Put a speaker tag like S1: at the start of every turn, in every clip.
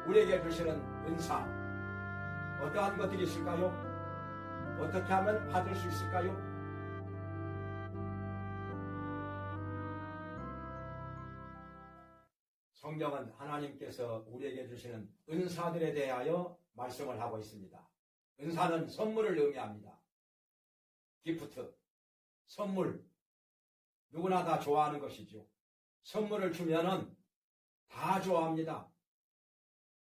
S1: 우리에게 주시는 은사, 어떠한 것들이 있을까요? 어떻게 하면 받을 수 있을까요? 성경은 하나님께서 우리에게 주시는 은사들에 대하여 말씀을 하고 있습니다. 은사는 선물을 의미합니다. 기프트, 선물, 누구나 다 좋아하는 것이죠. 선물을 주면은 다 좋아합니다.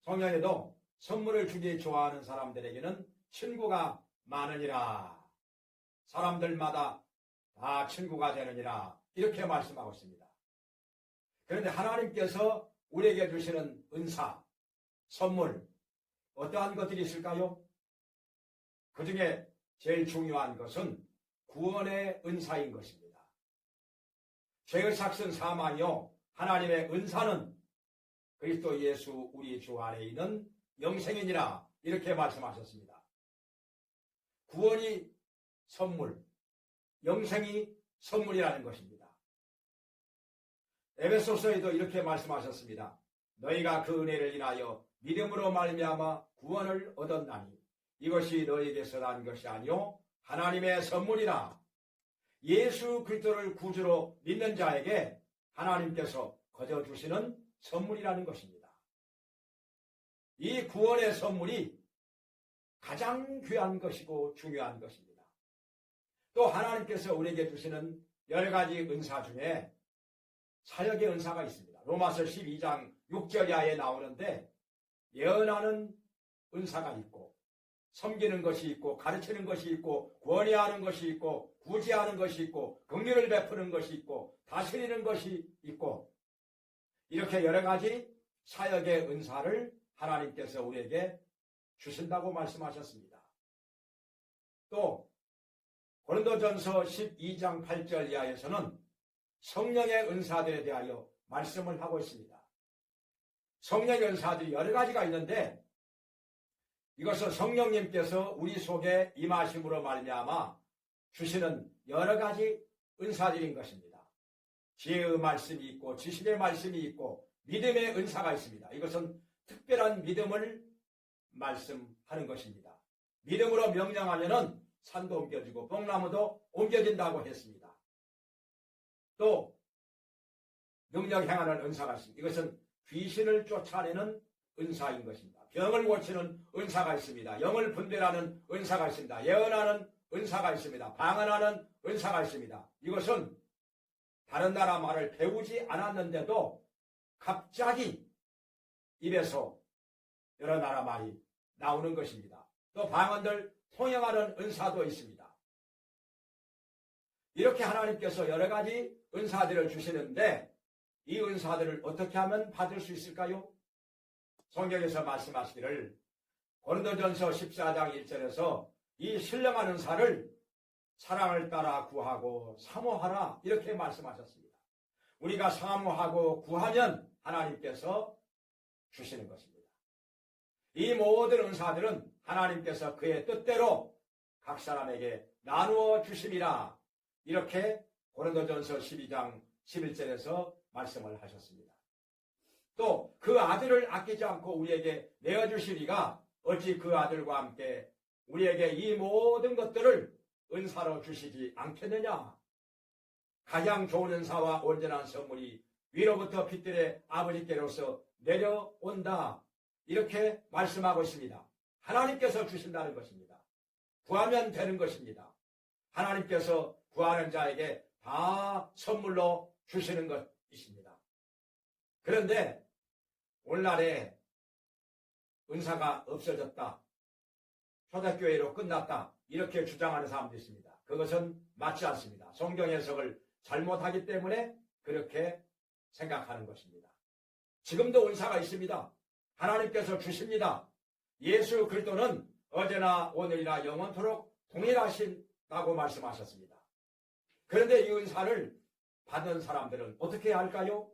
S1: 성경에도 선물을 주기 좋아하는 사람들에게는 친구가 많으니라. 사람들마다 다 친구가 되느니라. 이렇게 말씀하고 있습니다. 그런데 하나님께서 우리에게 주시는 은사, 선물, 어떠한 것들이 있을까요? 그 중에 제일 중요한 것은 구원의 은사인 것입니다. 죄의 삭슨 사망이요, 하나님의 은사는 그리스도 예수 우리 주 안에 있는 영생이니라. 이렇게 말씀하셨습니다. 구원이 선물, 영생이 선물이라는 것입니다. 에베소서에도 이렇게 말씀하셨습니다. 너희가 그 은혜를 인하여 믿음으로 말미암아 구원을 얻었나니 이것이 너희에게서 난 것이 아니요 하나님의 선물이라. 예수 그리스도를 구주로 믿는 자에게 하나님께서 거저 주시는 선물이라는 것입니다. 이 구원의 선물이 가장 귀한 것이고 중요한 것입니다. 또 하나님께서 우리에게 주시는 여러 가지 은사 중에 사역의 은사가 있습니다. 로마서 12장 6절 이하에 나오는데 예언하는 은사가 있고 섬기는 것이 있고 가르치는 것이 있고 권위하는 것이 있고 구제하는 것이 있고 긍휼을 베푸는 것이 있고 다스리는 것이 있고 이렇게 여러 가지 사역의 은사를 하나님께서 우리에게 주신다고 말씀하셨습니다. 또 고린도전서 12장 8절 이하에서는 성령의 은사들에 대하여 말씀을 하고 있습니다. 성령의 은사들이 여러 가지가 있는데 이것은 성령님께서 우리 속에 임하심으로 말미암아 주시는 여러 가지 은사들인 것입니다. 지혜의 말씀이 있고 지식의 말씀이 있고 믿음의 은사가 있습니다. 이것은 특별한 믿음을 말씀하는 것입니다. 믿음으로 명령하면은 산도 옮겨지고 뽕나무도 옮겨진다고 했습니다. 또 능력 행하는 은사가 있습니다. 이것은 귀신을 쫓아내는 은사인 것입니다. 병을 고치는 은사가 있습니다. 영을 분별하는 은사가 있습니다. 예언하는 은사가 있습니다. 방언하는 은사가 있습니다. 이것은 다른 나라 말을 배우지 않았는데도 갑자기 입에서 여러 나라 말이 나오는 것입니다. 또 방언들 통역하는 은사도 있습니다. 이렇게 하나님께서 여러 가지 은사들을 주시는데 이 은사들을 어떻게 하면 받을 수 있을까요? 성경에서 말씀하시기를 고린도전서 14장 1절에서 이 신령한 은사를 사랑을 따라 구하고 사모하라 이렇게 말씀하셨습니다. 우리가 사모하고 구하면 하나님께서 주시는 것입니다. 이 모든 은사들은 하나님께서 그의 뜻대로 각 사람에게 나누어 주심이라 이렇게 고린도전서 12장 11절에서 말씀을 하셨습니다. 또 그 아들을 아끼지 않고 우리에게 내어주시리가 어찌 그 아들과 함께 우리에게 이 모든 것들을 은사로 주시지 않겠느냐. 가장 좋은 은사와 온전한 선물이 위로부터 빛들의 아버지께로서 내려온다. 이렇게 말씀하고 있습니다. 하나님께서 주신다는 것입니다. 구하면 되는 것입니다. 하나님께서 구하는 자에게 다 선물로 주시는 것이십니다. 그런데 오늘날에 은사가 없어졌다. 초대교회로 끝났다. 이렇게 주장하는 사람도 있습니다. 그것은 맞지 않습니다. 성경 해석을 잘못하기 때문에 그렇게 생각하는 것입니다. 지금도 은사가 있습니다. 하나님께서 주십니다. 예수 그리스도는 어제나 오늘이나 영원토록 동일하신다고 말씀하셨습니다. 그런데 이 은사를 받은 사람들은 어떻게 해야 할까요?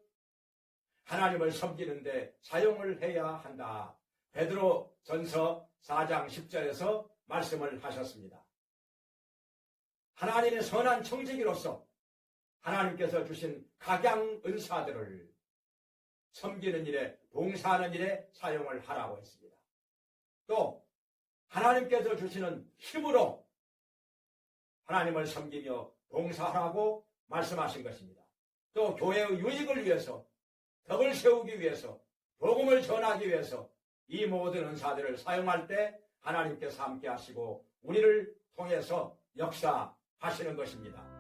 S1: 하나님을 섬기는데 사용을 해야 한다. 베드로 전서 4장 10절에서 말씀을 하셨습니다. 하나님의 선한 청지기로서 하나님께서 주신 각양 은사들을 섬기는 일에, 봉사하는 일에 사용을 하라고 했습니다. 또 하나님께서 주시는 힘으로 하나님을 섬기며 봉사하라고 말씀하신 것입니다. 또 교회의 유익을 위해서, 덕을 세우기 위해서, 복음을 전하기 위해서 이 모든 은사들을 사용할 때 하나님께서 함께 하시고 우리를 통해서 역사하시는 것입니다.